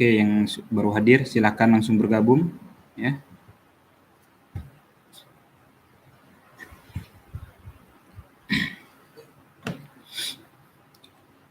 Oke, yang baru hadir silakan langsung bergabung ya.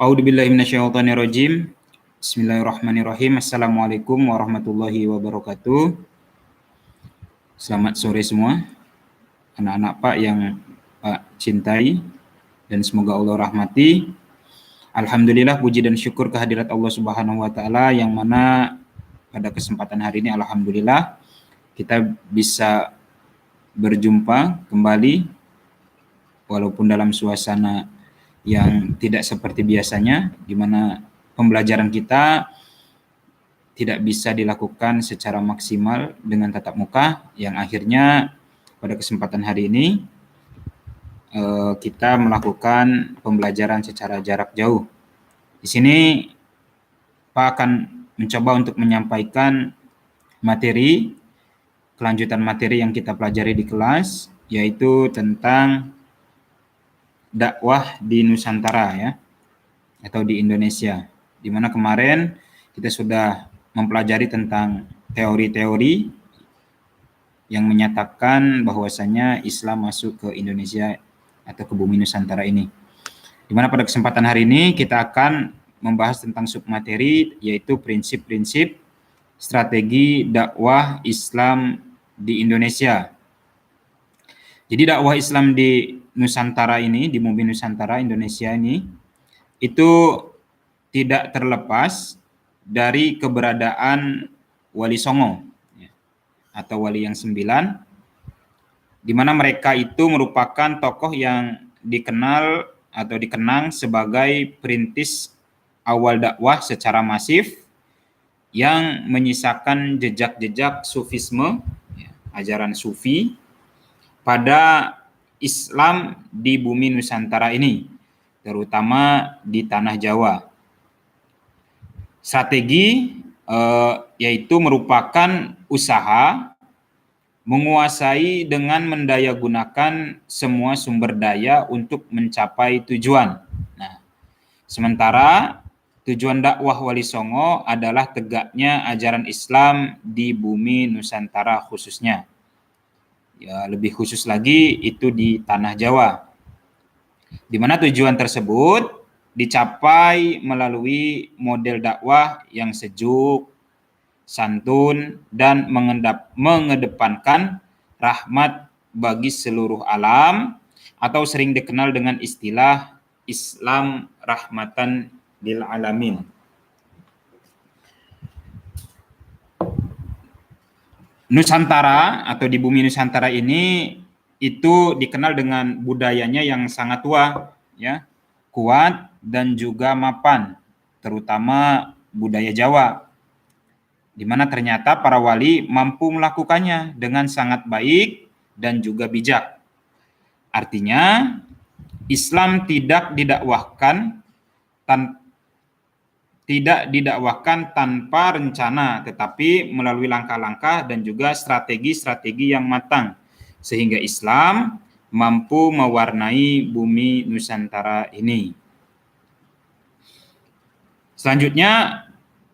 A'udzubillahi minasyaitonirrajim. Bismillahirrahmanirrahim. Assalamualaikum warahmatullahi wabarakatuh. Selamat sore semua, anak-anak Pak yang Pak cintai dan semoga Allah rahmati. Alhamdulillah, puji dan syukur kehadirat Allah Subhanahu wa taala yang mana pada kesempatan hari ini alhamdulillah kita bisa berjumpa kembali walaupun dalam suasana yang tidak seperti biasanya, di mana pembelajaran kita tidak bisa dilakukan secara maksimal dengan tatap muka, yang akhirnya pada kesempatan hari ini kita melakukan pembelajaran secara jarak jauh. Di sini Pak akan mencoba untuk menyampaikan kelanjutan materi yang kita pelajari di kelas, yaitu tentang dakwah di Nusantara ya, atau di Indonesia, di mana kemarin kita sudah mempelajari tentang teori-teori yang menyatakan bahwasanya Islam masuk ke Indonesia atau ke bumi Nusantara ini. Di mana pada kesempatan hari ini kita akan membahas tentang submateri, yaitu prinsip-prinsip strategi dakwah Islam di Indonesia. Jadi dakwah Islam di Nusantara ini, di bumi Nusantara Indonesia ini, itu tidak terlepas dari keberadaan Wali Songo atau Wali yang 9, di mana mereka itu merupakan tokoh yang dikenal atau dikenang sebagai perintis awal dakwah secara masif yang menyisakan jejak-jejak sufisme, ajaran sufi pada Islam di bumi Nusantara ini, terutama di tanah Jawa. Strategi yaitu merupakan usaha menguasai dengan mendayagunakan semua sumber daya untuk mencapai tujuan. Nah, sementara tujuan dakwah Wali Songo adalah tegaknya ajaran Islam di bumi Nusantara khususnya. Ya, lebih khusus lagi itu di tanah Jawa, di mana tujuan tersebut dicapai melalui model dakwah yang sejuk, santun, dan mengedepankan rahmat bagi seluruh alam, atau sering dikenal dengan istilah Islam rahmatan lil alamin. Nusantara atau di bumi Nusantara ini itu dikenal dengan budayanya yang sangat tua, ya, kuat dan juga mapan, terutama budaya Jawa, di mana ternyata para wali mampu melakukannya dengan sangat baik dan juga bijak. Artinya Islam tidak didakwahkan tanpa rencana, tetapi melalui langkah-langkah dan juga strategi-strategi yang matang, sehingga Islam mampu mewarnai bumi Nusantara ini. Selanjutnya,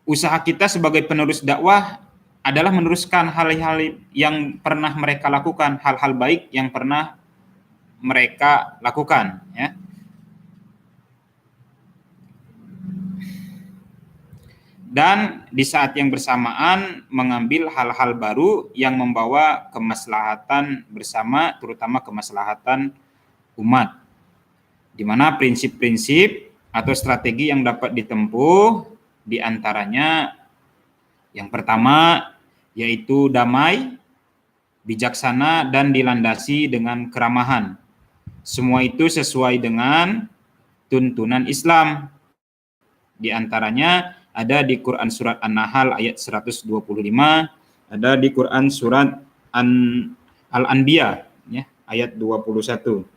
usaha kita sebagai penerus dakwah adalah meneruskan hal-hal yang pernah mereka lakukan, hal-hal baik yang pernah mereka lakukan, ya. Dan di saat yang bersamaan mengambil hal-hal baru yang membawa kemaslahatan bersama, terutama kemaslahatan umat, di mana prinsip-prinsip atau strategi yang dapat ditempuh diantaranya yang pertama yaitu damai, bijaksana, dan dilandasi dengan keramahan. Semua itu sesuai dengan tuntunan Islam. Di antaranya ada di Quran surat An-Nahl ayat 125, ada di Quran surat Al-Anbiya ya, ayat 21.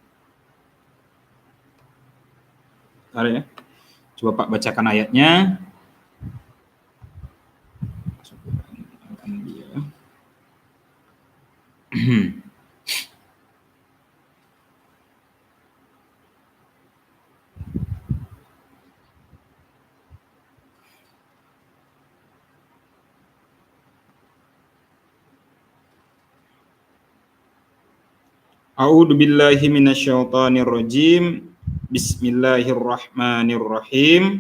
Ya. Coba Pak bacakan ayatnya. Al-Anbiya. A'udzu billahi minasyaitonir rajim. Bismillahirrahmanirrahim.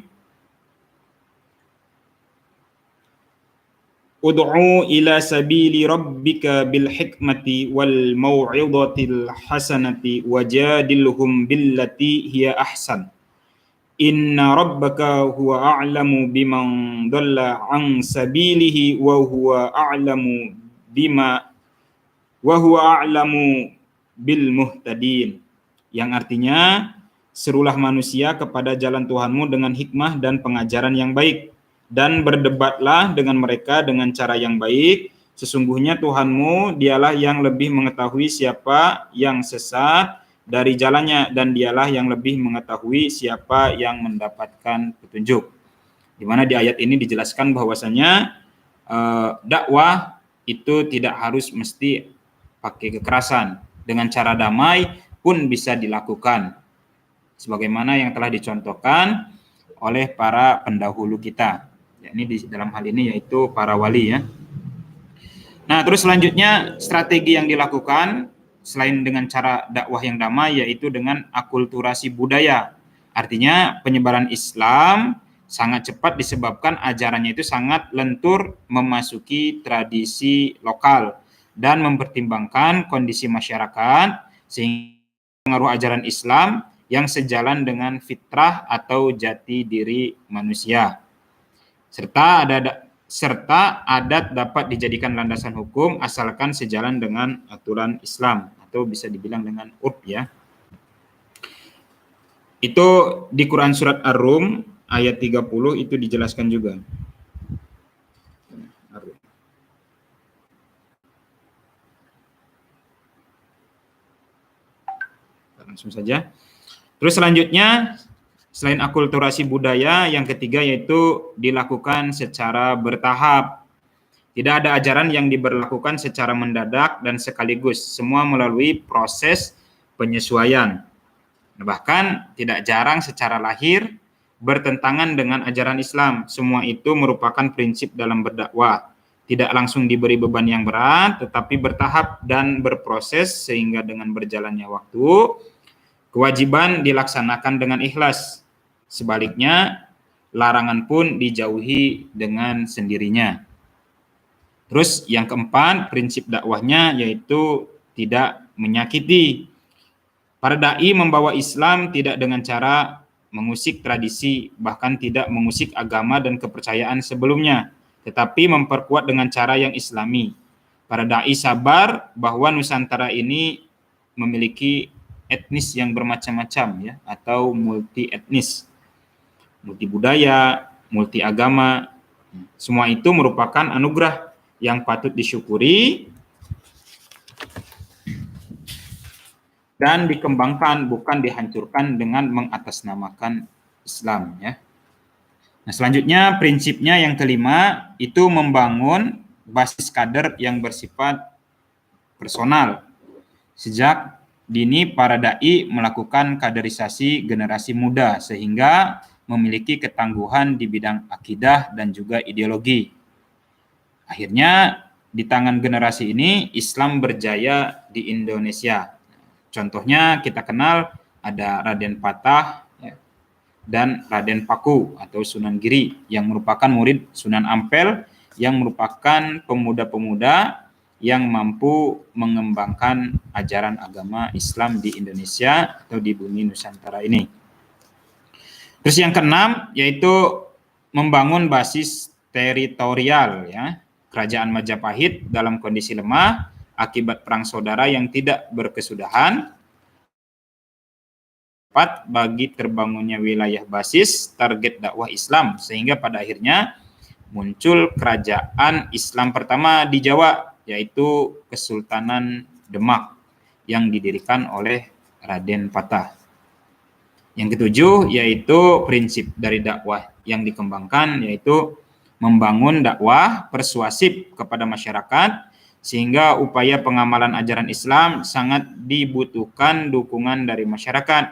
Ud'u ila sabili rabbika bil hikmati wal mau'izatil hasanati wajadilhum billati hiya ahsan. Inna rabbaka huwa a'lamu biman dhalla an sabilihi wa huwa a'lamu bil muhtadin. Yang artinya, serulah manusia kepada jalan Tuhanmu dengan hikmah dan pengajaran yang baik, dan berdebatlah dengan mereka dengan cara yang baik. Sesungguhnya Tuhanmu dialah yang lebih mengetahui siapa yang sesat dari jalannya, dan dialah yang lebih mengetahui siapa yang mendapatkan petunjuk. Di mana di ayat ini dijelaskan bahwasanya dakwah itu tidak harus mesti pakai kekerasan, dengan cara damai pun bisa dilakukan, sebagaimana yang telah dicontohkan oleh para pendahulu kita. Ini di dalam hal ini yaitu para wali ya. Nah, terus selanjutnya strategi yang dilakukan selain dengan cara dakwah yang damai yaitu dengan akulturasi budaya. Artinya penyebaran Islam sangat cepat disebabkan ajarannya itu sangat lentur memasuki tradisi lokal dan mempertimbangkan kondisi masyarakat, sehingga pengaruh ajaran Islam yang sejalan dengan fitrah atau jati diri manusia. Serta adat dapat dijadikan landasan hukum asalkan sejalan dengan aturan Islam, atau bisa dibilang dengan urf ya. Itu di Quran surat Ar-Rum ayat 30 itu dijelaskan juga. Langsung saja. Terus selanjutnya, selain akulturasi budaya, yang ketiga yaitu dilakukan secara bertahap. Tidak ada ajaran yang diberlakukan secara mendadak dan sekaligus, semua melalui proses penyesuaian. Bahkan tidak jarang secara lahir bertentangan dengan ajaran Islam. Semua itu merupakan prinsip dalam berdakwah. Tidak langsung diberi beban yang berat, tetapi bertahap dan berproses sehingga dengan berjalannya waktu, kewajiban dilaksanakan dengan ikhlas. Sebaliknya, larangan pun dijauhi dengan sendirinya. Terus yang keempat, prinsip dakwahnya yaitu tidak menyakiti. Para dai membawa Islam tidak dengan cara mengusik tradisi, bahkan tidak mengusik agama dan kepercayaan sebelumnya, tetapi memperkuat dengan cara yang islami. Para dai sabar bahwa Nusantara ini memiliki etnis yang bermacam-macam ya, atau multi etnis, multi budaya, multi agama. Semua itu merupakan anugerah yang patut disyukuri dan dikembangkan, bukan dihancurkan dengan mengatasnamakan Islam ya. Nah, selanjutnya prinsipnya yang kelima itu membangun basis kader yang bersifat personal. Sejak dini para dai melakukan kaderisasi generasi muda sehingga memiliki ketangguhan di bidang akidah dan juga ideologi. Akhirnya di tangan generasi ini Islam berjaya di Indonesia. Contohnya kita kenal ada Raden Patah ya, dan Raden Paku atau Sunan Giri yang merupakan murid Sunan Ampel, yang merupakan pemuda-pemuda yang mampu mengembangkan ajaran agama Islam di Indonesia atau di bumi Nusantara ini. Terus yang keenam yaitu membangun basis teritorial ya. Kerajaan Majapahit dalam kondisi lemah akibat perang saudara yang tidak berkesudahan, tepat bagi terbangunnya wilayah basis target dakwah Islam, sehingga pada akhirnya muncul kerajaan Islam pertama di Jawa, yaitu Kesultanan Demak yang didirikan oleh Raden Patah. Yang ketujuh yaitu prinsip dari dakwah yang dikembangkan, yaitu membangun dakwah persuasif kepada masyarakat, sehingga upaya pengamalan ajaran Islam sangat dibutuhkan dukungan dari masyarakat.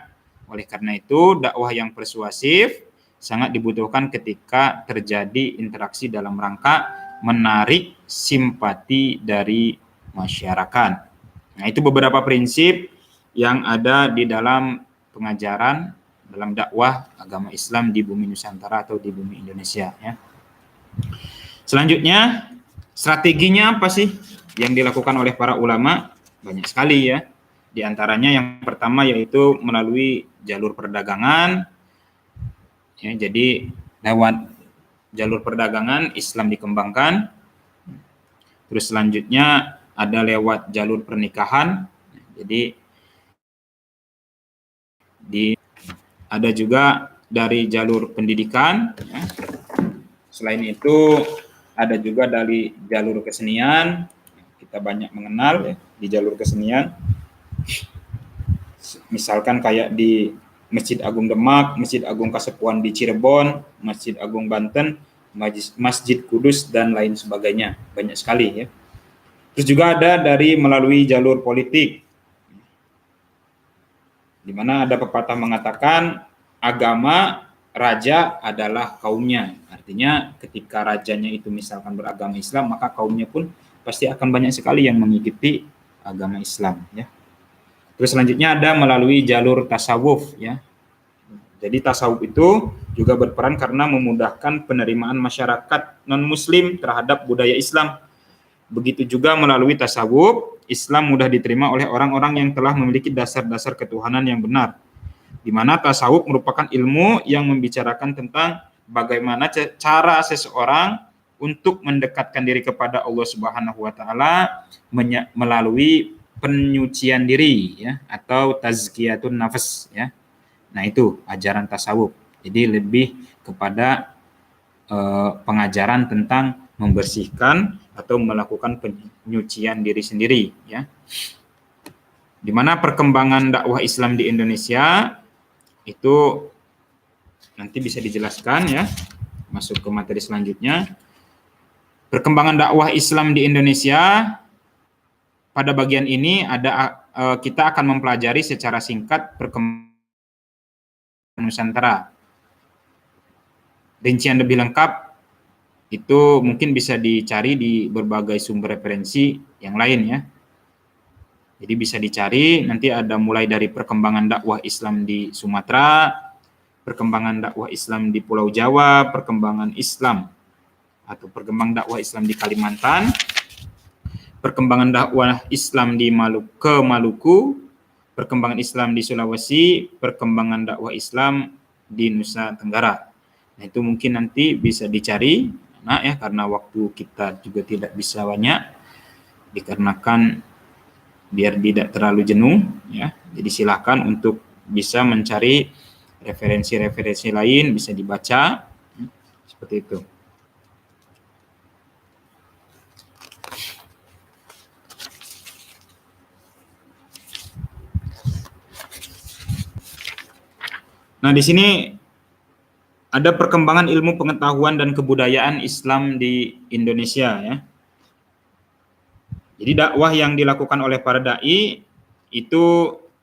Oleh karena itu, dakwah yang persuasif sangat dibutuhkan ketika terjadi interaksi dalam rangka menarik simpati dari masyarakat. Nah, itu beberapa prinsip yang ada di dalam pengajaran dalam dakwah agama Islam di bumi Nusantara atau di bumi Indonesia ya. Selanjutnya, strateginya apa sih yang dilakukan oleh para ulama? Banyak sekali ya. Di antaranya yang pertama yaitu melalui jalur perdagangan. Ya, jadi lewat jalur perdagangan Islam dikembangkan. Terus selanjutnya ada lewat jalur pernikahan. Jadi ada juga dari jalur pendidikan. Ya. Selain itu ada juga dari jalur kesenian. Kita banyak mengenal ya, di jalur kesenian. Misalkan kayak di Masjid Agung Demak, Masjid Agung Kasepuhan di Cirebon, Masjid Agung Banten, Masjid Kudus, dan lain sebagainya. Banyak sekali ya. Terus juga ada dari melalui jalur politik, di mana ada pepatah mengatakan agama raja adalah kaumnya. Artinya ketika rajanya itu misalkan beragama Islam, maka kaumnya pun pasti akan banyak sekali yang mengikuti agama Islam ya. Terus selanjutnya ada melalui jalur tasawuf ya. Jadi tasawuf itu juga berperan karena memudahkan penerimaan masyarakat non-muslim terhadap budaya Islam. Begitu juga melalui tasawuf, Islam mudah diterima oleh orang-orang yang telah memiliki dasar-dasar ketuhanan yang benar. Di mana tasawuf merupakan ilmu yang membicarakan tentang bagaimana cara seseorang untuk mendekatkan diri kepada Allah Subhanahu wa taala melalui penyucian diri ya, atau tazkiyatun nafas ya. Nah, itu ajaran tasawuf. Jadi lebih kepada pengajaran tentang membersihkan atau melakukan penyucian diri sendiri ya. Di mana perkembangan dakwah Islam di Indonesia itu nanti bisa dijelaskan ya. Masuk ke materi selanjutnya. Perkembangan dakwah Islam di Indonesia, pada bagian ini ada kita akan mempelajari secara singkat perkembangan Nusantara. Rincian lebih lengkap itu mungkin bisa dicari di berbagai sumber referensi yang lain ya. Jadi bisa dicari, nanti ada mulai dari perkembangan dakwah Islam di Sumatera, perkembangan dakwah Islam di Pulau Jawa, perkembangan Islam atau perkembangan dakwah Islam di Kalimantan, perkembangan dakwah Islam di Maluku, perkembangan Islam di Sulawesi, perkembangan dakwah Islam di Nusa Tenggara. Nah, itu mungkin nanti bisa dicari, nah ya, karena waktu kita juga tidak bisa banyak, dikarenakan biar tidak terlalu jenuh, ya. Jadi silakan untuk bisa mencari referensi-referensi lain, bisa dibaca, seperti itu. Nah, di sini ada perkembangan ilmu pengetahuan dan kebudayaan Islam di Indonesia ya. Jadi dakwah yang dilakukan oleh para dai itu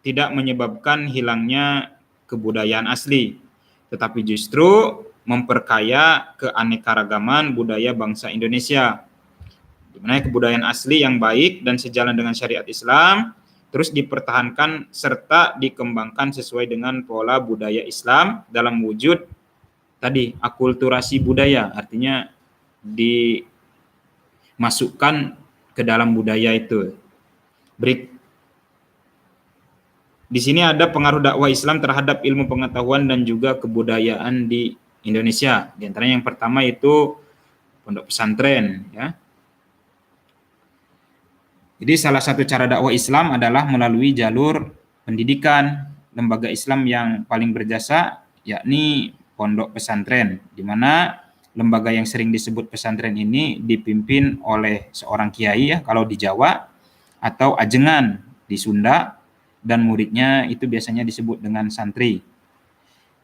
tidak menyebabkan hilangnya kebudayaan asli, tetapi justru memperkaya keanekaragaman budaya bangsa Indonesia. Di mana kebudayaan asli yang baik dan sejalan dengan syariat Islam terus dipertahankan serta dikembangkan sesuai dengan pola budaya Islam dalam wujud tadi akulturasi budaya, artinya dimasukkan ke dalam budaya itu. Di sini ada pengaruh dakwah Islam terhadap ilmu pengetahuan dan juga kebudayaan di Indonesia. Di antaranya yang pertama itu pondok pesantren ya. Jadi salah satu cara dakwah Islam adalah melalui jalur pendidikan. Lembaga Islam yang paling berjasa yakni pondok pesantren, di mana lembaga yang sering disebut pesantren ini dipimpin oleh seorang kiai ya kalau di Jawa, atau ajengan di Sunda, dan muridnya itu biasanya disebut dengan santri.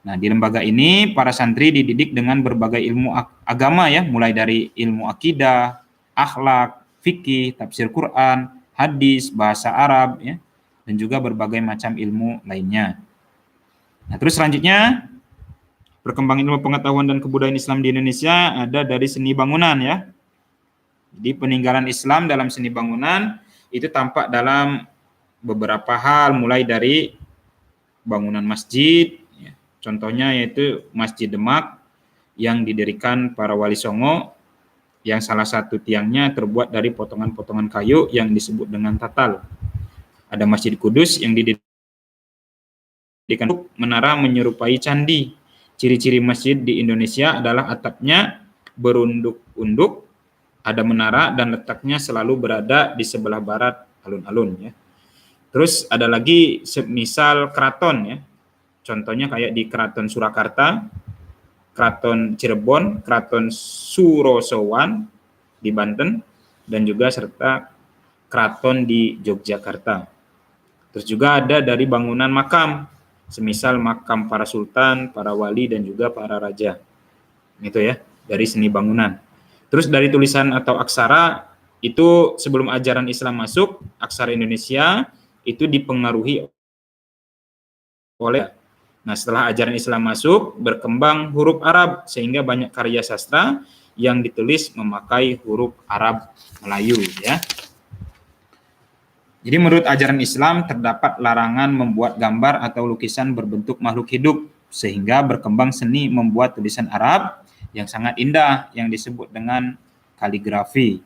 Nah, di lembaga ini para santri dididik dengan berbagai ilmu agama ya, mulai dari ilmu akidah, akhlak, fikih, tafsir Quran, hadis, bahasa Arab ya, dan juga berbagai macam ilmu lainnya. Nah, terus selanjutnya perkembangan ilmu pengetahuan dan kebudayaan Islam di Indonesia ada dari seni bangunan ya. Jadi peninggalan Islam dalam seni bangunan itu tampak dalam beberapa hal, mulai dari bangunan masjid, ya. Contohnya yaitu Masjid Demak yang didirikan para wali songo, yang salah satu tiangnya terbuat dari potongan-potongan kayu yang disebut dengan tatal. Ada Masjid Kudus yang didirikan menara menyerupai candi. Ciri-ciri masjid di Indonesia adalah atapnya berunduk-unduk, ada menara, dan letaknya selalu berada di sebelah barat alun-alun, ya. Terus ada lagi semisal keraton, ya. Contohnya kayak di Keraton Surakarta, Keraton Cirebon, Keraton Surosowan di Banten, dan juga serta keraton di Yogyakarta. Terus juga ada dari bangunan makam, semisal makam para sultan, para wali, dan juga para raja. Itu ya, dari seni bangunan. Terus dari tulisan atau aksara, itu sebelum ajaran Islam masuk, aksara Indonesia itu dipengaruhi oleh. Nah, setelah ajaran Islam masuk, berkembang huruf Arab, sehingga banyak karya sastra yang ditulis memakai huruf Arab Melayu, ya. Jadi menurut ajaran Islam terdapat larangan membuat gambar atau lukisan berbentuk makhluk hidup, sehingga berkembang seni membuat tulisan Arab yang sangat indah yang disebut dengan kaligrafi.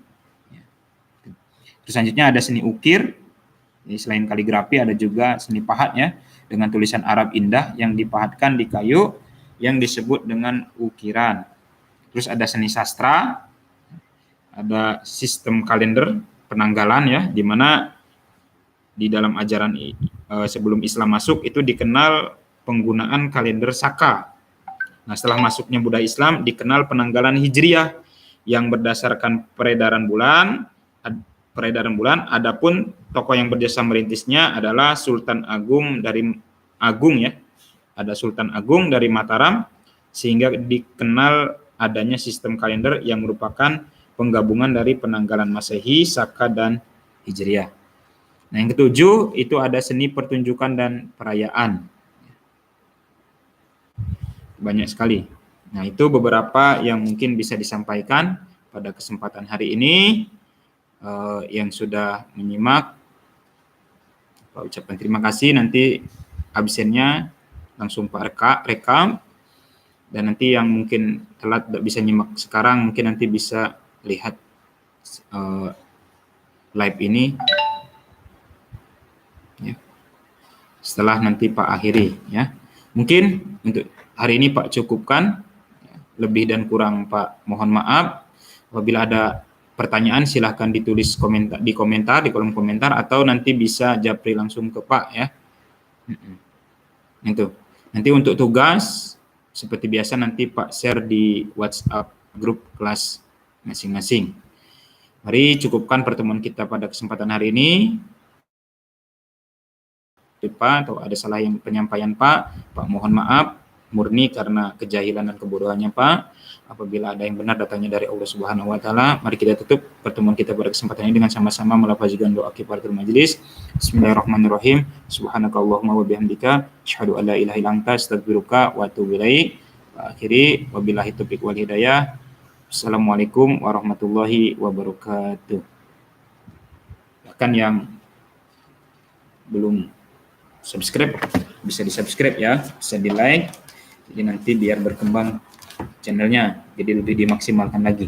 Terus selanjutnya ada seni ukir. Jadi selain kaligrafi ada juga seni pahat, ya, dengan tulisan Arab indah yang dipahatkan di kayu yang disebut dengan ukiran. Terus ada seni sastra, ada sistem kalender penanggalan, ya, di mana di dalam ajaran sebelum Islam masuk itu dikenal penggunaan kalender Saka. Nah, setelah masuknya budaya Islam dikenal penanggalan Hijriah yang berdasarkan peredaran bulan. Adapun tokoh yang berjasa merintisnya adalah Sultan Agung ya. Ada Sultan Agung dari Mataram, sehingga dikenal adanya sistem kalender yang merupakan penggabungan dari penanggalan Masehi, Saka, dan Hijriah. Nah, yang ketujuh itu ada seni pertunjukan dan perayaan. Banyak sekali. Nah, itu beberapa yang mungkin bisa disampaikan pada kesempatan hari ini. Yang sudah menyimak, Pak ucapkan terima kasih. Nanti absennya langsung Pak rekam. Dan nanti yang mungkin telat tidak bisa nyimak sekarang, mungkin nanti bisa lihat live ini. Ya. Setelah nanti Pak akhiri, ya. Mungkin untuk hari ini Pak cukupkan. Lebih dan kurang Pak mohon maaf. Apabila ada pertanyaan silahkan ditulis di kolom komentar, atau nanti bisa japri langsung ke Pak, ya. Itu. Nanti untuk tugas seperti biasa nanti Pak share di WhatsApp grup kelas masing-masing. Mari cukupkan pertemuan kita pada kesempatan hari ini. Pak, atau ada salah yang penyampaian Pak mohon maaf, murni karena kejahilan dan kebodohannya Pak. Apabila ada yang benar datangnya dari Allah Subhanahu wa taala, mari kita tutup pertemuan kita pada kesempatan ini dengan sama-sama melafazkan doa kifaratul majelis. Bismillahirrahmanirrahim. Subhanakallahumma wa bihamdika asyhadu an la ilaha illa anta astaghfiruka wa atubu ilaik. Akhiri wabillahi taufiq wal hidayah. Assalamualaikum warahmatullahi wabarakatuh. Bahkan yang belum subscribe bisa di-subscribe, ya, bisa di-like, jadi nanti biar berkembang channelnya, jadi lebih dimaksimalkan lagi.